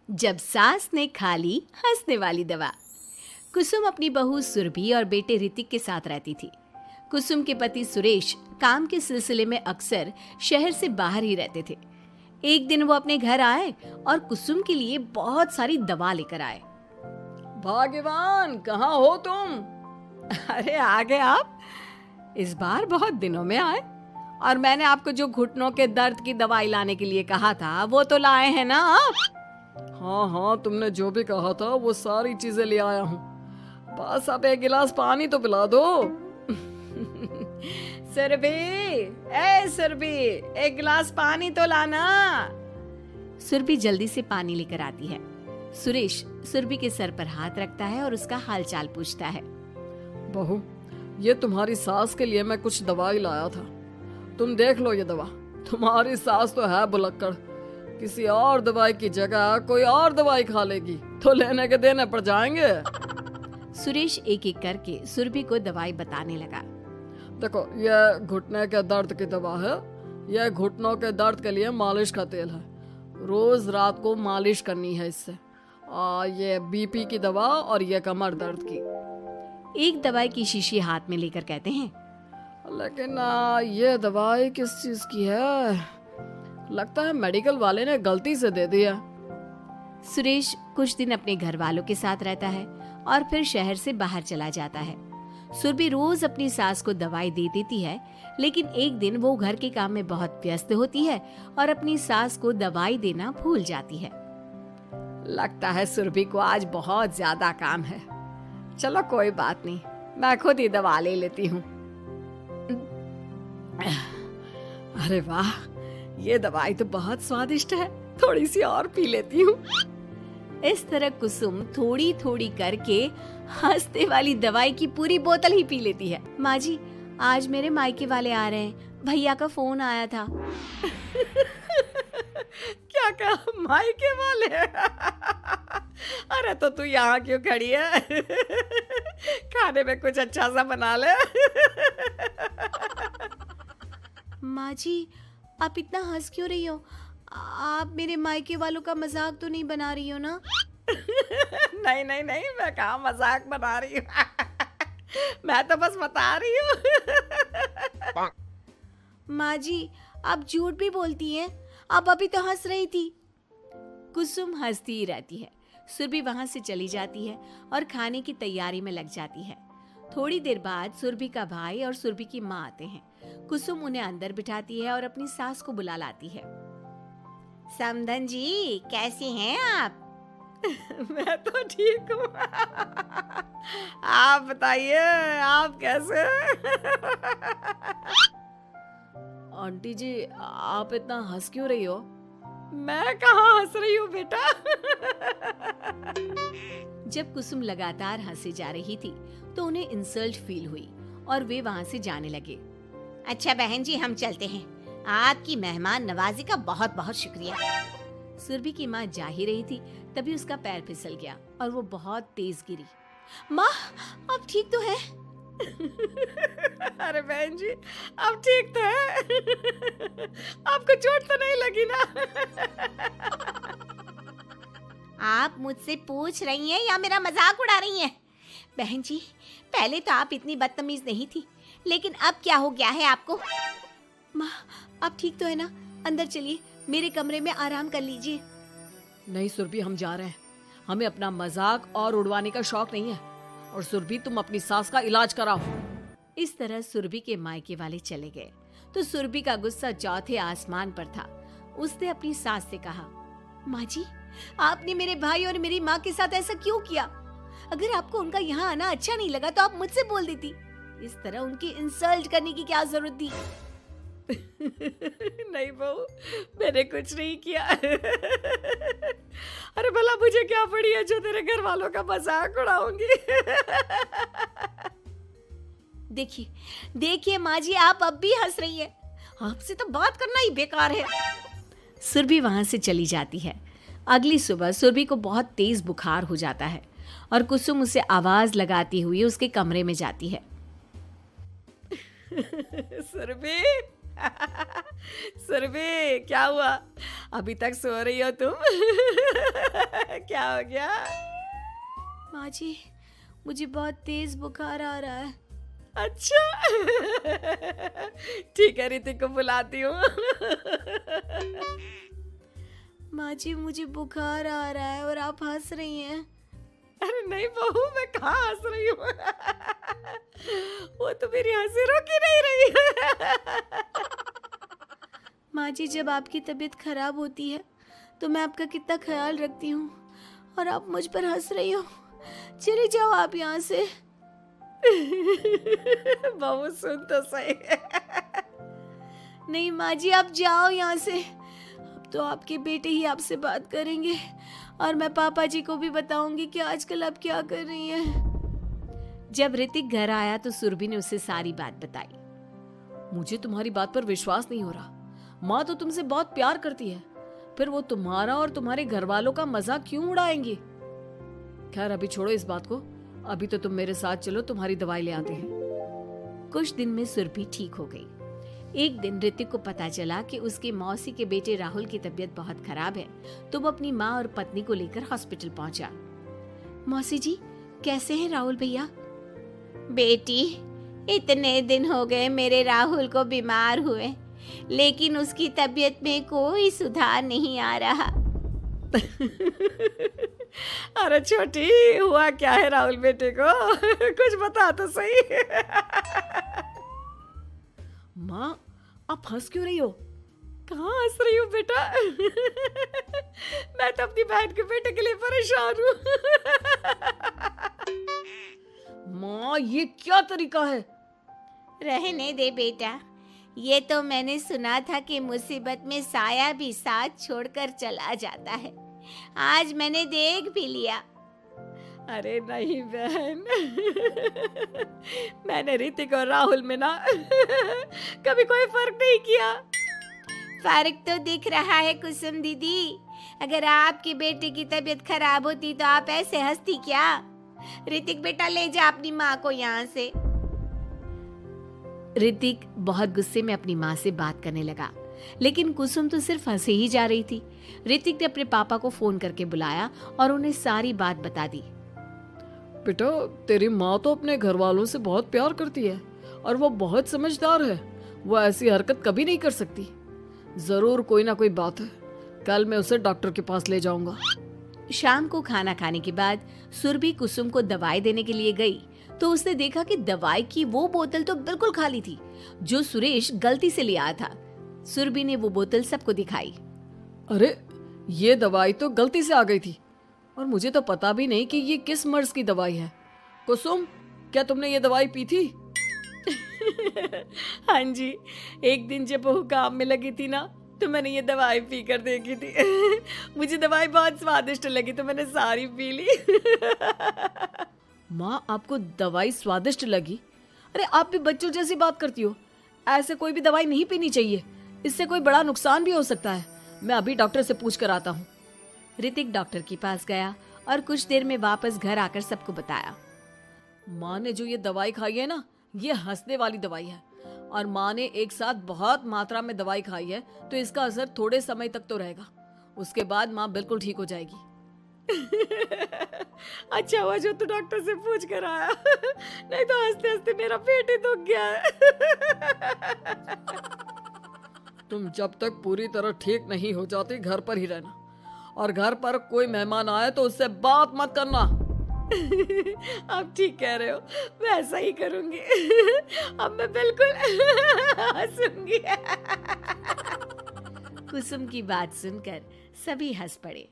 जब सास ने खा ली हंसने वाली दवा। कुसुम अपनी बहू सुरभि और बेटे ऋतिक के साथ रहती थी। कुसुम के पति सुरेश काम के सिलसिले में अक्सर शहर से बाहर ही रहते थे। एक दिन वो अपने घर आए और कुसुम के लिए बहुत सारी दवा लेकर आए। भाग्यवान, कहाँ हो तुम? अरे आ गए आप। इस बार बहुत दिनों में आए और मैंने आपको जो घुटनों के दर्द की दवाई लाने के लिए कहा था वो तो लाए हैं ना आप? हाँ हाँ, तुमने जो भी कहा था वो सारी चीजें ले आया हूँ। बस अब एक गिलास पानी तो पिला दो। सुरभि, ए सुरभि, एक गिलास पानी तो लाना। सुरभि जल्दी से पानी लेकर आती है। सुरेश सुरभि के सर पर हाथ रखता है और उसका हालचाल पूछता है। बहू, ये तुम्हारी सास के लिए मैं कुछ दवाई लाया था। तुम देख लो ये दवा। तुम्हारी सास तो है बुलक्कड़, किसी और दवाई की जगह कोई और दवाई खा लेगी तो लेने के देने पड़ जाएंगे। सुरेश एक एक करके सुरभि को दवाई बताने लगा। देखो, ये घुटने के दर्द की दवा है। यह घुटनों के दर्द के लिए मालिश का तेल है। रोज रात को मालिश करनी है इससे। ये बीपी की दवा और ये कमर दर्द की। एक दवाई की शीशी हाथ में लेकर कहते हैं। लेकिन ये दवाई किस चीज की है? लगता है मेडिकल वाले ने गलती से दे दिया। सुरेश कुछ दिन अपने घर वालों के साथ रहता है और फिर शहर से बाहर चला जाता है। सुरभि रोज अपनी सास को दवाई दे देती है, लेकिन एक दिन वो घर के काम में बहुत व्यस्त होती है और अपनी सास को दवाई देना भूल जाती है। लगता है सुरभि को आज बहुत ज्यादा काम है। चलो कोई बात नहीं, मैं खुद ही दवा ले लेती हूँ। अरे वाह, ये दवाई तो बहुत स्वादिष्ट है। थोड़ी सी और पी लेती हूँ। इस तरह कुसुम थोड़ी थोड़ी करके हंसने वाली दवाई की पूरी बोतल ही पी लेती है। माँ जी, आज मेरे मायके वाले आ रहे हैं, भैया का फोन आया था। क्या कहा, मायके वाले? अरे तो तू यहाँ क्यों खड़ी है? खाने में कुछ अच्छा सा बना ले। माँ जी, आप इतना हंस क्यों रही हो? आप मेरे मायके वालों का मजाक तो नहीं बना रही हो ना? नहीं नहीं नहीं, मैं कहाँ मजाक बना रही हूँ। मैं तो बस बता रही हूँ। माँ जी, आप झूठ भी बोलती हैं। आप अभी तो हंस रही थी। कुसुम हंसती ही रहती है। सुरभि वहां से चली जाती है और खाने की तैयारी में लग जाती है। थोड़ी देर बाद सुरभि का भाई और सुरभि की माँ आते हैं। कुसुम उन्हें अंदर बिठाती है और अपनी सास को बुला लाती है। समधन जी, कैसी हैं आप? मैं तो ठीक हूँ। आप बताइए, आप कैसे? आंटी जी, आप इतना हंस क्यों रही हो? मैं कहाँ हंस रही हूँ बेटा। जब कुसुम लगातार हंसे जा रही थी तो उन्हें इंसल्ट फील हुई और वे वहां से जाने लगे। अच्छा बहन जी, हम चलते हैं। आपकी मेहमान नवाजी का बहुत बहुत शुक्रिया। सुरभि की माँ जा ही रही थी, तभी उसका पैर फिसल गया और वो बहुत तेज गिरी। माँ, आप ठीक तो है? अरे बहन जी, अब ठीक तो है। आपको चोट तो नहीं लगी ना? आप मुझसे पूछ रही हैं या मेरा मजाक उड़ा रही हैं? बहन जी, पहले तो आप इतनी बदतमीज नहीं थी, लेकिन अब क्या हो गया है आपको? माँ, आप ठीक तो है ना? अंदर चलिए, मेरे कमरे में आराम कर लीजिए। नहीं सुरभि, हम जा रहे हैं। हमें अपना मजाक और उड़वाने का शौक नहीं है। और सुरभि, तुम अपनी सास का इलाज कराओ। इस तरह सुरभि के मायके वाले चले गए तो सुरभि का गुस्सा चौथे आसमान पर था। उसने अपनी सास से कहा, माँ जी, आपने मेरे भाई और मेरी माँ के साथ ऐसा क्यों किया? अगर आपको उनका यहाँ आना अच्छा नहीं लगा तो आप मुझसे बोल देती। इस तरह उनकी इंसल्ट करने की क्या जरूरत थी? नहीं बहू, मैंने कुछ नहीं किया। अरे भला मुझे क्या पड़ी है जो तेरे घर वालों का मजाक उड़ाऊंगी। देखिए देखिए माँ जी, आप अब भी हंस रही हैं। आपसे तो बात करना ही बेकार है। सुरभि वहां से चली जाती है। अगली सुबह सुरभि को बहुत तेज बुखार हो जाता है और कुसुम उसे आवाज लगाती हुई उसके कमरे में जाती है। सुरभि, सुरभि, क्या हुआ? अभी तक सो रही हो तुम? क्या हो गया? माँ जी, मुझे बहुत तेज बुखार आ रहा है। अच्छा। ठीक है, ऋतिक को बुलाती हूँ। माँ जी, मुझे बुखार आ रहा है और आप हंस रही हैं। अरे नहीं बहू, मैं कहाँ हंस रही हूँ। वो तो मेरी हंसी रोक ही नहीं रही है। माँ जी, जब आपकी तबीयत खराब होती है तो मैं आपका कितना ख्याल रखती हूँ और आप मुझ पर हंस रही हो। चली जाओ आप यहाँ से। बहू सुन तो सही। नहीं माँ जी, आप जाओ यहाँ से। अब तो आपके बेटे ही आपसे बात करेंगे और मैं पापा जी को भी बताऊंगी कि आजकल आप क्या कर रही हैं। जब ऋतिक घर आया तो सुरभि ने उसे सारी बात बताई। मुझे तुम्हारी बात पर विश्वास नहीं हो रहा। माँ तो तुमसे बहुत प्यार करती है, फिर वो तुम्हारा और तुम्हारे घर वालों का मजाक क्यों उड़ाएंगी? खैर अभी छोड़ो इस बात को, अभी तो तुम मेरे साथ चलो, तुम्हारी दवाई ले आते हैं। कुछ दिन में सुरभि ठीक हो गई। एक दिन ऋतिक को पता चला कि उसके मौसी के बेटे राहुल की तबीयत बहुत खराब है, तो वो अपनी माँ और पत्नी को लेकर हॉस्पिटल पहुंचा। मौसी जी, कैसे हैं राहुल भैया? बेटी, इतने दिन हो गए मेरे राहुल को बीमार हुए, लेकिन उसकी तबीयत में कोई सुधार नहीं आ रहा। अरे छोटी, हुआ क्या है राहुल बेटे को? कुछ बता तो सही। माँ, आप हंस क्यों रही हो? कहाँ हंस रही हो बेटा? मैं तो अपनी बहन के बेटे के लिए परेशान हूँ। माँ, ये क्या तरीका है? रहने दे बेटा, ये तो मैंने सुना था कि मुसीबत में साया भी साथ छोड़कर चला जाता है। आज मैंने देख भी लिया। अरे नहीं बहन, मैंने ऋतिक और राहुल में ना कभी कोई फर्क नहीं किया। फर्क तो दिख रहा है कुसुम दीदी। अगर आपकी बेटे की तबीयत खराब होती तो आप ऐसे हंसती क्या? ऋतिक बेटा, ले जा अपनी माँ को यहाँ से। ऋतिक बहुत गुस्से में अपनी माँ से बात करने लगा, लेकिन कुसुम तो सिर्फ हंसे ही जा रही थी। ऋतिक ने अपने पापा को फोन करके बुलाया और उन्हें सारी बात बता दी। बेटा, तेरी माँ तो अपने घर वालों से बहुत प्यार करती है और वो बहुत समझदार है। वो ऐसी हरकत कभी नहीं कर सकती। जरूर कोई ना कोई बात है। कल मैं उसे डॉक्टर के पास ले जाऊंगा। शाम को खाना खाने के बाद सुरभि कुसुम को दवाई देने के लिए गई तो उसने देखा कि दवाई की वो बोतल तो बिल्कुल खाली थी जो सुरेश गलती से ले आया था। सुरभि ने वो बोतल सबको दिखाई। अरे, ये दवाई तो गलती से आ गई थी और मुझे तो पता भी नहीं कि ये किस मर्ज की दवाई है। कुसुम, क्या तुमने ये दवाई पी थी? हाँ जी, एक दिन जब वो काम में लगी थी ना, तो मैंने ये दवाई पी कर देखी थी। मुझे दवाई बहुत स्वादिष्ट लगी तो मैंने सारी पी ली। माँ, आपको दवाई स्वादिष्ट लगी? अरे आप भी बच्चों जैसी बात करती हो। ऐसे कोई भी दवाई नहीं पीनी चाहिए, इससे कोई बड़ा नुकसान भी हो सकता है। मैं अभी डॉक्टर से पूछ कर आता हूँ। ऋतिक डॉक्टर के पास गया और कुछ देर में वापस घर आकर सबको बताया। माँ ने जो ये दवाई खाई है ना, ये हंसने वाली दवाई है और माँ ने एक साथ बहुत मात्रा में दवाई खाई है, तो इसका असर थोड़े समय तक तो रहेगा। उसके बाद माँ बिल्कुल ठीक हो जाएगी। अच्छा हुआ जो तू डॉक्टर से पूछ कर आया, नहीं तो हंसते हंसते मेरा पेट ही दुख गया है। तुम जब तक पूरी तरह ठीक नहीं हो जाती घर पर ही रहना, और घर पर कोई मेहमान आए तो उससे बात मत करना। आप ठीक कह रहे हो, मैं ऐसा ही करूंगी। अब मैं बिल्कुल हंसूंगी। कुसुम की बात सुनकर सभी हंस पड़े।